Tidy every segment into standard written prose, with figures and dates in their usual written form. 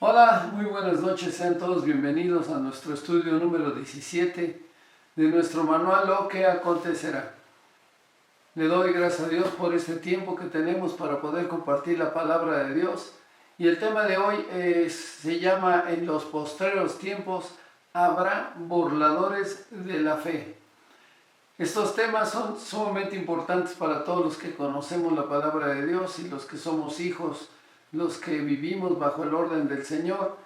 Hola, muy buenas noches, sean todos bienvenidos a nuestro estudio número 17 de nuestro manual Lo que acontecerá. Le doy gracias a Dios por este tiempo que tenemos para poder compartir la palabra de Dios. Y el tema de hoy se llama En los postreros tiempos habrá burladores de la fe. Estos temas son sumamente importantes para todos los que conocemos la palabra de Dios y los que somos hijos, los que vivimos bajo el orden del Señor.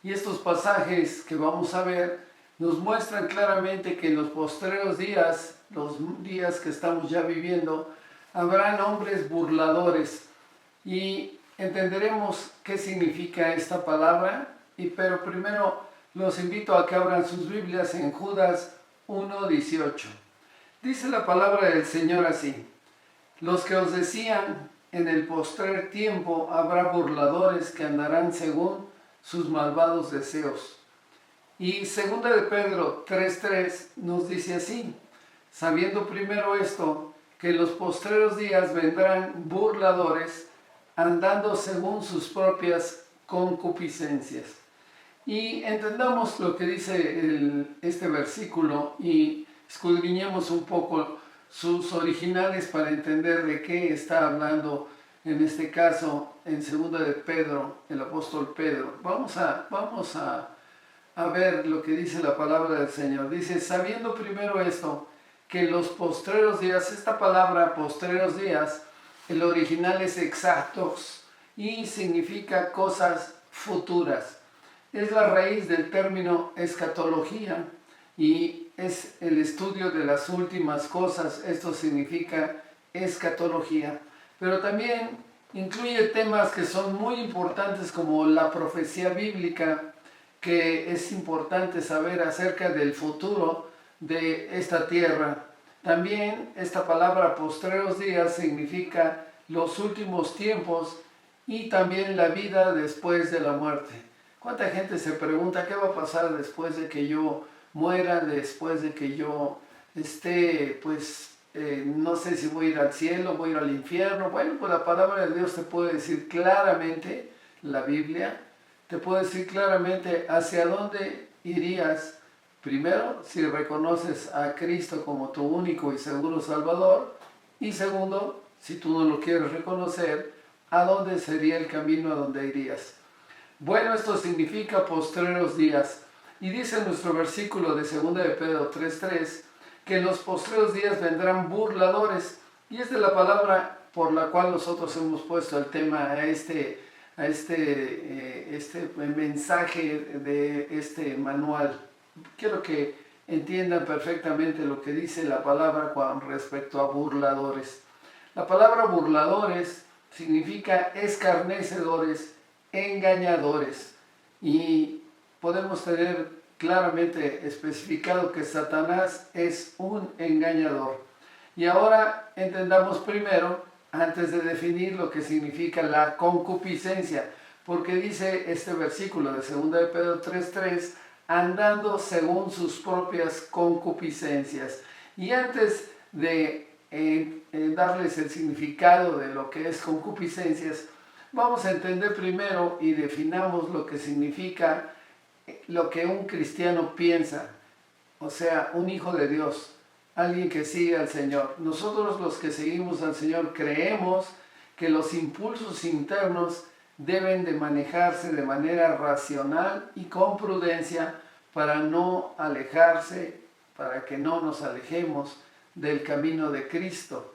Y estos pasajes que vamos a ver nos muestran claramente que en los postreros días, los días que estamos ya viviendo, habrán hombres burladores. Y entenderemos qué significa esta palabra, pero primero los invito a que abran sus Biblias en Judas 1:18. Dice la palabra del Señor así: los que os decían, en el postrer tiempo habrá burladores que andarán según sus malvados deseos. Y 2 de Pedro 3:3 nos dice así: sabiendo primero esto, que en los postreros días vendrán burladores, andando según sus propias concupiscencias. Y entendamos lo que dice este versículo y escudriñemos un poco sus originales para entender de qué está hablando en este caso en 2 de Pedro, el apóstol Pedro. Vamos a ver lo que dice la palabra del Señor. Dice: sabiendo primero esto, que en los postreros días, esta palabra postreros días, el original es exactos y significa cosas futuras. Es la raíz del término escatología y es el estudio de las últimas cosas. Esto significa escatología. Pero también incluye temas que son muy importantes como la profecía bíblica, que es importante saber acerca del futuro de esta tierra. También esta palabra postreros días significa los últimos tiempos y también la vida después de la muerte. ¿Cuánta gente se pregunta qué va a pasar después de que yo muera, después de que yo esté, no sé si voy a ir al cielo, voy a ir al infierno? Bueno, pues la palabra de Dios te puede decir claramente, la Biblia, te puede decir claramente hacia dónde irías. Primero, si reconoces a Cristo como tu único y seguro Salvador. Y segundo, si tú no lo quieres reconocer, ¿a dónde sería el camino a donde irías? Bueno, esto significa postreros días. Y dice nuestro versículo de 2 de Pedro 3:3 que en los postreros días vendrán burladores. Y es de la palabra por la cual nosotros hemos puesto el tema a este mensaje de este manual. Quiero que entiendan perfectamente lo que dice la palabra con respecto a burladores. La palabra burladores significa escarnecedores, engañadores, y podemos tener claramente especificado que Satanás es un engañador. Y ahora entendamos primero, antes de definir lo que significa la concupiscencia, porque dice este versículo de 2 de Pedro 3:3, andando según sus propias concupiscencias. Y antes de darles el significado de lo que es concupiscencias, vamos a entender primero y definamos lo que significa lo que un cristiano piensa, o sea, un hijo de Dios, alguien que sigue al Señor. Nosotros los que seguimos al Señor creemos que los impulsos internos deben de manejarse de manera racional y con prudencia para no alejarse, para que no nos alejemos del camino de Cristo.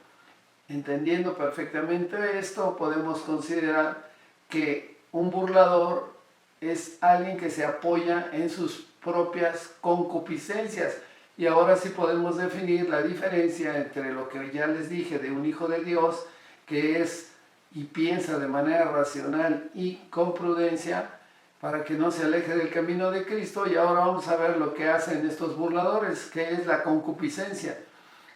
Entendiendo perfectamente esto, podemos considerar que un burlador es alguien que se apoya en sus propias concupiscencias. Y ahora sí podemos definir la diferencia entre lo que ya les dije de un hijo de Dios, que es y piensa de manera racional y con prudencia para que no se aleje del camino de Cristo. Y ahora vamos a ver lo que hacen estos burladores, que es la concupiscencia.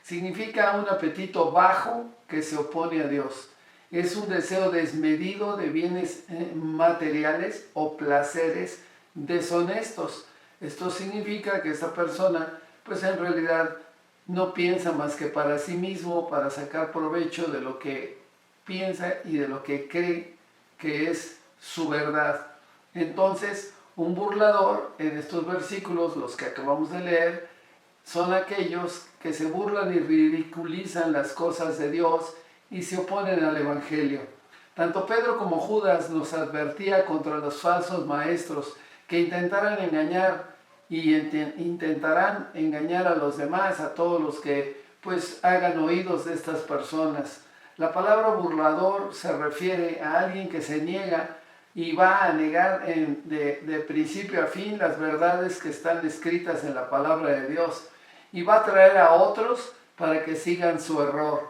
Significa un apetito bajo que se opone a Dios. Es un deseo desmedido de bienes materiales o placeres deshonestos. Esto significa que esta persona, pues en realidad no piensa más que para sí mismo, para sacar provecho de lo que piensa y de lo que cree que es su verdad. Entonces, un burlador en estos versículos, los que acabamos de leer, son aquellos que se burlan y ridiculizan las cosas de Dios y se oponen al Evangelio. Tanto Pedro como Judas nos advertía contra los falsos maestros que intentarán engañar intentarán engañar a los demás, a todos los que pues hagan oídos de estas personas. La palabra burlador se refiere a alguien que se niega y va a negar de principio a fin las verdades que están escritas en la palabra de Dios y va a traer a otros para que sigan su error.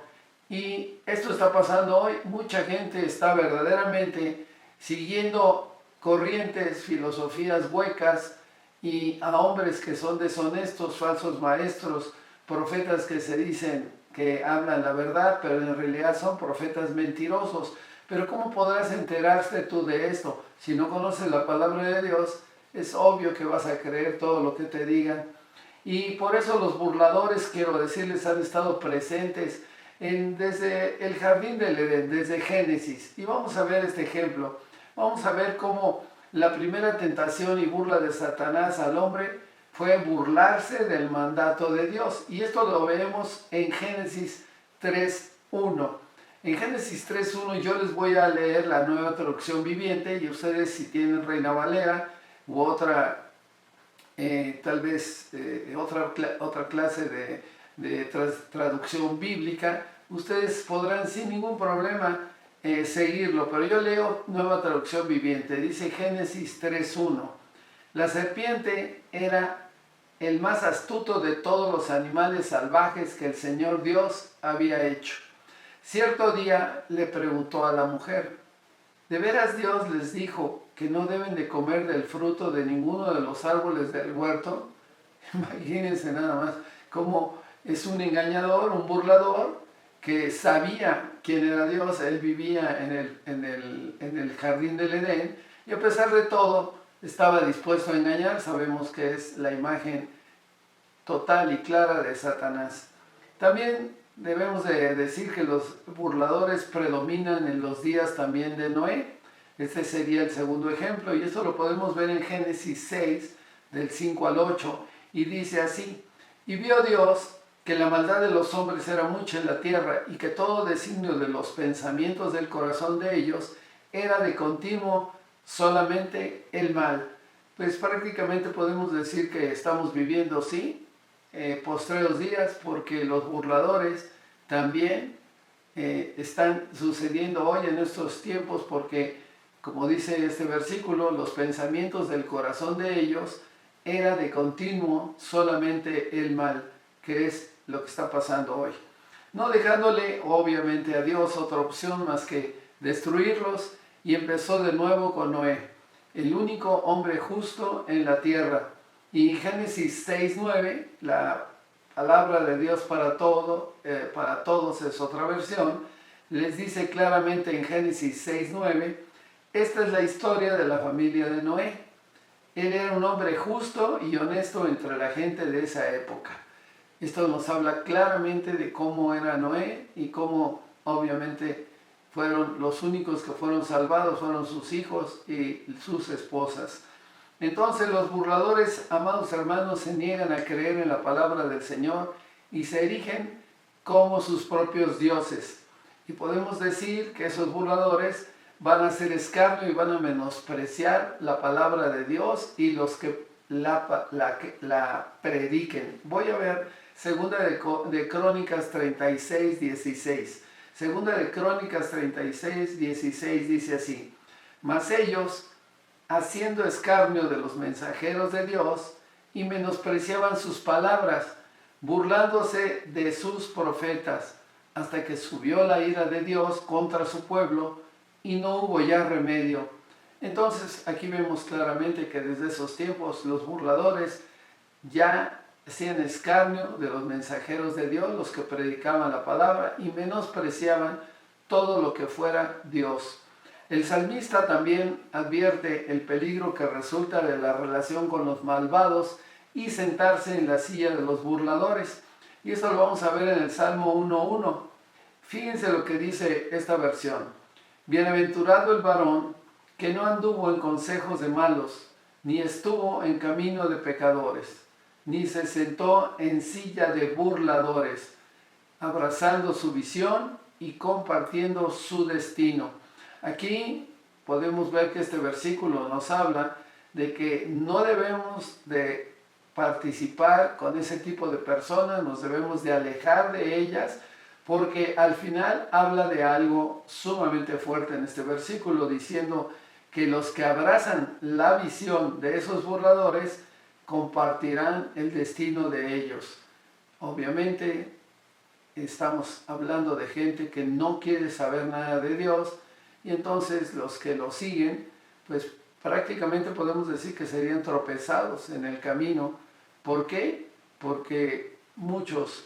Y esto está pasando hoy. Mucha gente está verdaderamente siguiendo corrientes, filosofías huecas y a hombres que son deshonestos, falsos maestros, profetas que se dicen que hablan la verdad, pero en realidad son profetas mentirosos. Pero ¿cómo podrás enterarte tú de esto? Si no conoces la palabra de Dios, es obvio que vas a creer todo lo que te digan. Y por eso los burladores, quiero decirles, han estado presentes desde el jardín del Edén, desde Génesis. Y vamos a ver este ejemplo. Vamos a ver cómo la primera tentación y burla de Satanás al hombre fue burlarse del mandato de Dios. Y esto lo vemos en Génesis 3.1. En Génesis 3.1 yo les voy a leer la Nueva Traducción Viviente y ustedes, si tienen Reina Valera u otra, tal vez otra clase de traducción bíblica, ustedes podrán sin ningún problema seguirlo, pero yo leo Nueva Traducción Viviente. Dice Génesis 3.1: la serpiente era el más astuto de todos los animales salvajes que el Señor Dios había hecho. Cierto día le preguntó a la mujer: ¿de veras Dios les dijo que no deben de comer del fruto de ninguno de los árboles del huerto? Imagínense nada más cómo es un engañador, un burlador, que sabía quién era Dios. Él vivía en el jardín del Edén y a pesar de todo estaba dispuesto a engañar. Sabemos que es la imagen total y clara de Satanás. También debemos de decir que los burladores predominan en los días también de Noé. Este sería el segundo ejemplo y esto lo podemos ver en Génesis 6, del 5 al 8, y dice así: y vio Dios que la maldad de los hombres era mucha en la tierra y que todo designio de los pensamientos del corazón de ellos era de continuo solamente el mal. Pues prácticamente podemos decir que estamos viviendo, sí, postreros días, porque los burladores también están sucediendo hoy en estos tiempos, porque como dice este versículo, los pensamientos del corazón de ellos era de continuo solamente el mal, que es lo que está pasando hoy. No dejándole obviamente a Dios otra opción más que destruirlos, y empezó de nuevo con Noé, el único hombre justo en la tierra. Y en Génesis 6.9, la palabra de Dios para todos es otra versión, les dice claramente en Génesis 6.9, esta es la historia de la familia de Noé. Él era un hombre justo y honesto entre la gente de esa época. Esto nos habla claramente de cómo era Noé y cómo obviamente fueron los únicos que fueron salvados, fueron sus hijos y sus esposas. Entonces los burladores, amados hermanos, se niegan a creer en la palabra del Señor y se erigen como sus propios dioses. Y podemos decir que esos burladores van a hacer escarnio y van a menospreciar la palabra de Dios y los que la prediquen. Voy a ver Segunda de Crónicas 36, 16. Segunda de Crónicas 36, 16 dice así: mas ellos, haciendo escarnio de los mensajeros de Dios, y menospreciaban sus palabras, burlándose de sus profetas, hasta que subió la ira de Dios contra su pueblo, y no hubo ya remedio. Entonces aquí vemos claramente que desde esos tiempos los burladores ya hacían escarnio de los mensajeros de Dios, los que predicaban la palabra, y menospreciaban todo lo que fuera Dios. El salmista también advierte el peligro que resulta de la relación con los malvados y sentarse en la silla de los burladores. Y esto lo vamos a ver en el Salmo 1.1. Fíjense lo que dice esta versión: bienaventurado el varón que no anduvo en consejos de malos, ni estuvo en camino de pecadores, ni se sentó en silla de burladores, abrazando su visión y compartiendo su destino. Aquí podemos ver que este versículo nos habla de que no debemos de participar con ese tipo de personas, nos debemos de alejar de ellas, porque al final habla de algo sumamente fuerte en este versículo, diciendo que los que abrazan la visión de esos burladores compartirán el destino de ellos. Obviamente estamos hablando de gente que no quiere saber nada de Dios, y entonces los que lo siguen, pues prácticamente podemos decir que serían tropezados en el camino. ¿Por qué? Porque muchos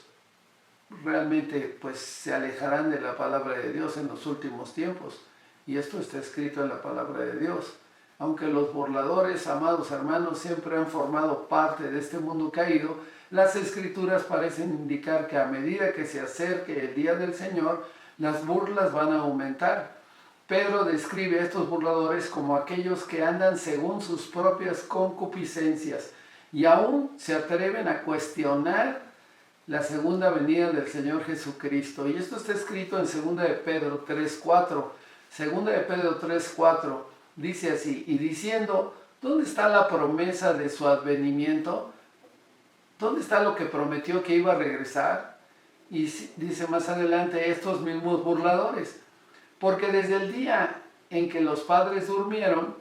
realmente pues se alejarán de la palabra de Dios en los últimos tiempos, y esto está escrito en la palabra de Dios. Aunque los burladores, amados hermanos, siempre han formado parte de este mundo caído, las escrituras parecen indicar que a medida que se acerque el día del Señor, las burlas van a aumentar. Pedro describe a estos burladores como aquellos que andan según sus propias concupiscencias y aún se atreven a cuestionar la segunda venida del Señor Jesucristo. Y esto está escrito en 2 de Pedro 3:4. 2 de Pedro 3:4 dice así: y diciendo, ¿dónde está la promesa de su advenimiento? ¿Dónde está lo que prometió que iba a regresar? Y dice más adelante, estos mismos burladores, porque desde el día en que los padres durmieron,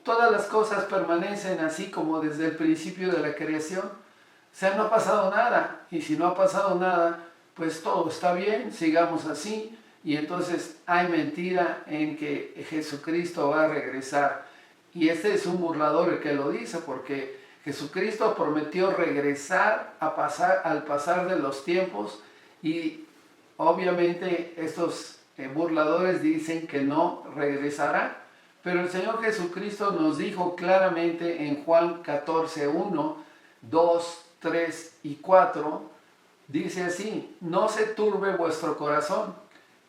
todas las cosas permanecen así como desde el principio de la creación. O sea, no ha pasado nada, y si no ha pasado nada, pues todo está bien, sigamos así, y entonces hay mentira en que Jesucristo va a regresar. Y este es un burlador el que lo dice, porque Jesucristo prometió regresar al pasar de los tiempos, y obviamente estos burladores dicen que no regresará. Pero el Señor Jesucristo nos dijo claramente en Juan 14:1, 2, 3 y 4, dice así: no se turbe vuestro corazón,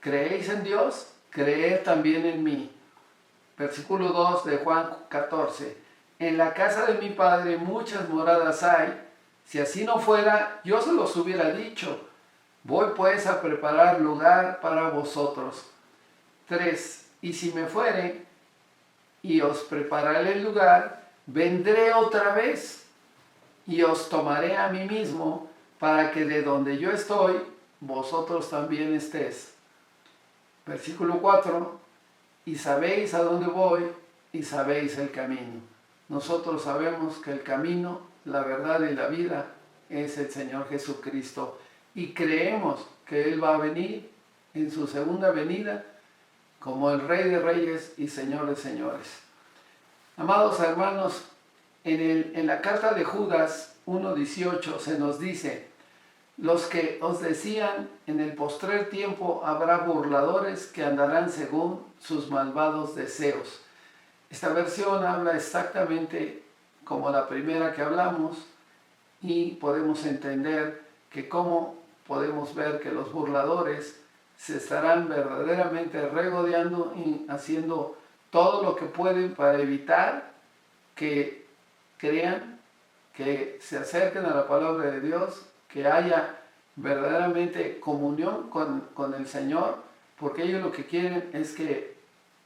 creéis en Dios, creed también en mí. Versículo 2 de Juan 14, en la casa de mi Padre muchas moradas hay, si así no fuera, yo se los hubiera dicho. Voy pues a preparar lugar para vosotros. 3, y si me fuere y os prepararé el lugar, vendré otra vez y os tomaré a mí mismo, para que de donde yo estoy, vosotros también estéis. Versículo 4, y sabéis a dónde voy, y sabéis el camino. Nosotros sabemos que el camino, la verdad y la vida es el Señor Jesucristo, y creemos que Él va a venir en su segunda venida como el Rey de Reyes y Señor de Señores. Amados hermanos, en la carta de Judas 1:18 se nos dice: los que os decían, en el postrer tiempo habrá burladores que andarán según sus malvados deseos. Esta versión habla exactamente como la primera que hablamos, y podemos entender que cómo podemos ver que los burladores se estarán verdaderamente regodeando y haciendo todo lo que pueden para evitar que crean, que se acerquen a la palabra de Dios, que haya verdaderamente comunión con el Señor, porque ellos lo que quieren es que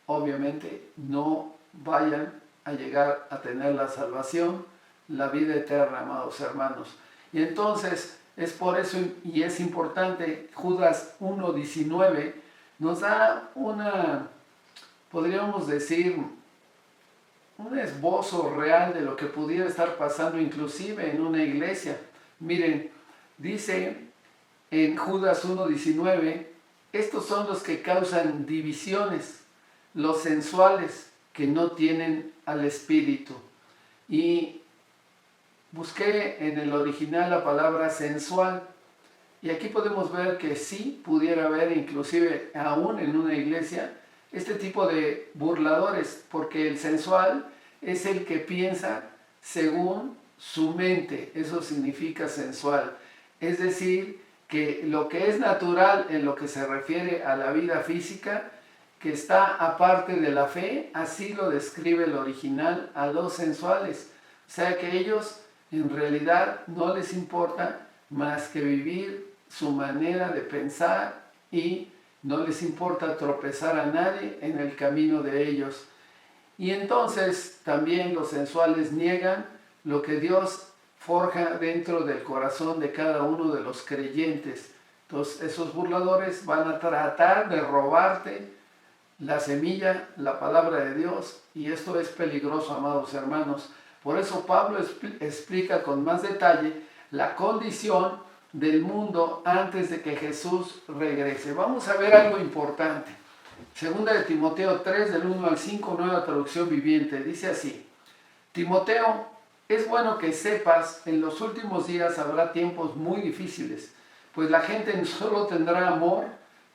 obviamente no vayan a llegar a tener la salvación, la vida eterna, amados hermanos. Y entonces es por eso, y es importante, Judas 1:19 nos da podríamos decir, un esbozo real de lo que pudiera estar pasando inclusive en una iglesia. Miren, dice en Judas 1:19, estos son los que causan divisiones, los sensuales que no tienen al Espíritu. Y busqué en el original la palabra sensual, y aquí podemos ver que sí pudiera haber, inclusive aún en una iglesia, este tipo de burladores, porque el sensual es el que piensa según su mente. Eso significa sensual. Es decir, que lo que es natural en lo que se refiere a la vida física, que está aparte de la fe, así lo describe el original, a los sensuales. O sea que ellos en realidad no les importa más que vivir su manera de pensar y no les importa tropezar a nadie en el camino de ellos. Y entonces también los sensuales niegan lo que Dios forja dentro del corazón de cada uno de los creyentes. Entonces esos burladores van a tratar de robarte la semilla, la palabra de Dios, y esto es peligroso, amados hermanos. Por eso Pablo explica con más detalle la condición del mundo antes de que Jesús regrese. Vamos a ver algo importante. Segunda de Timoteo 3, del 1 al 5, nueva traducción viviente, dice así: Timoteo, es bueno que sepas, en los últimos días habrá tiempos muy difíciles, pues la gente solo tendrá amor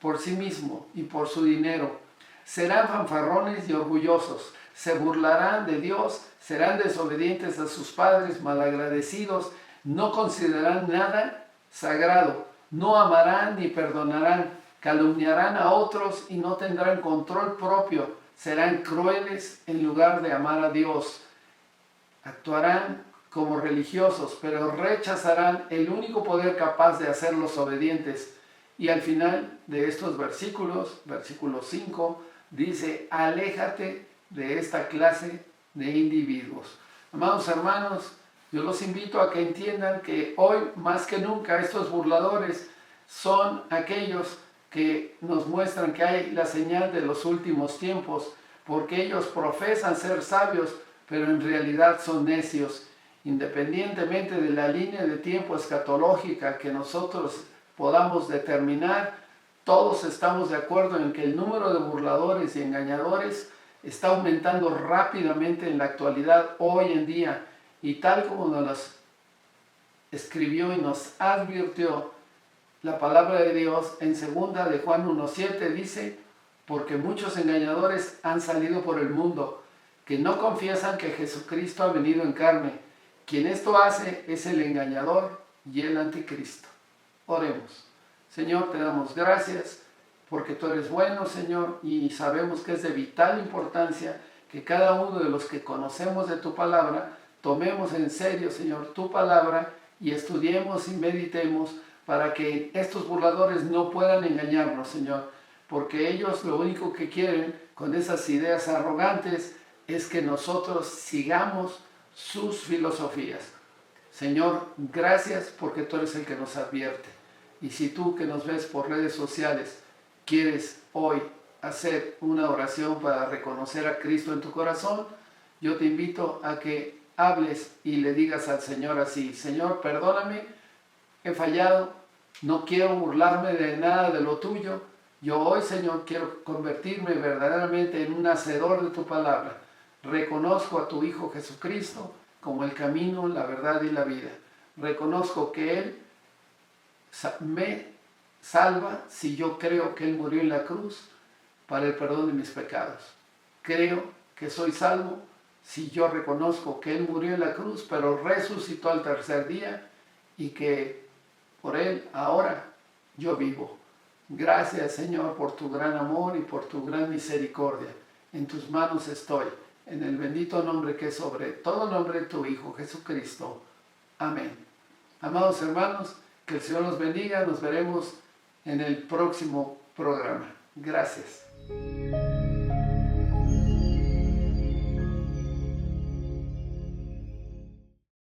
por sí mismo y por su dinero. Serán fanfarrones y orgullosos, se burlarán de Dios, serán desobedientes a sus padres, malagradecidos, no considerarán nada sagrado, no amarán ni perdonarán, calumniarán a otros y no tendrán control propio, serán crueles en lugar de amar a Dios. Actuarán como religiosos, pero rechazarán el único poder capaz de hacerlos obedientes. Y al final de estos versículos, versículo 5, dice: aléjate de esta clase de individuos. Amados hermanos, yo los invito a que entiendan que hoy más que nunca estos burladores son aquellos que nos muestran que hay la señal de los últimos tiempos, porque ellos profesan ser sabios, pero en realidad son necios. Independientemente de la línea de tiempo escatológica que nosotros podamos determinar, todos estamos de acuerdo en que el número de burladores y engañadores está aumentando rápidamente en la actualidad, hoy en día, y tal como nos escribió y nos advirtió la palabra de Dios en 2 de Juan 1:7, dice: porque muchos engañadores han salido por el mundo, que no confiesan que Jesucristo ha venido en carne. Quien esto hace es el engañador y el anticristo. Oremos. Señor, te damos gracias porque tú eres bueno, Señor, y sabemos que es de vital importancia que cada uno de los que conocemos de tu palabra tomemos en serio, Señor, tu palabra y estudiemos y meditemos para que estos burladores no puedan engañarnos, Señor, porque ellos lo único que quieren con esas ideas arrogantes es que nosotros sigamos sus filosofías. Señor, gracias porque tú eres el que nos advierte. Y si tú que nos ves por redes sociales quieres hoy hacer una oración para reconocer a Cristo en tu corazón, yo te invito a que hables y le digas al Señor así: Señor, perdóname, he fallado, no quiero burlarme de nada de lo tuyo. Yo hoy, Señor, quiero convertirme verdaderamente en un hacedor de tu palabra. Reconozco a tu Hijo Jesucristo como el camino, la verdad y la vida. Reconozco que Él me salva si yo creo que Él murió en la cruz para el perdón de mis pecados. Creo que soy salvo si yo reconozco que Él murió en la cruz, pero resucitó al tercer día y que por Él ahora yo vivo. Gracias, Señor, por tu gran amor y por tu gran misericordia. En tus manos estoy, en el bendito nombre que es sobre todo nombre de tu Hijo Jesucristo. Amén. Amados hermanos, que el Señor los bendiga. Nos veremos en el próximo programa. Gracias.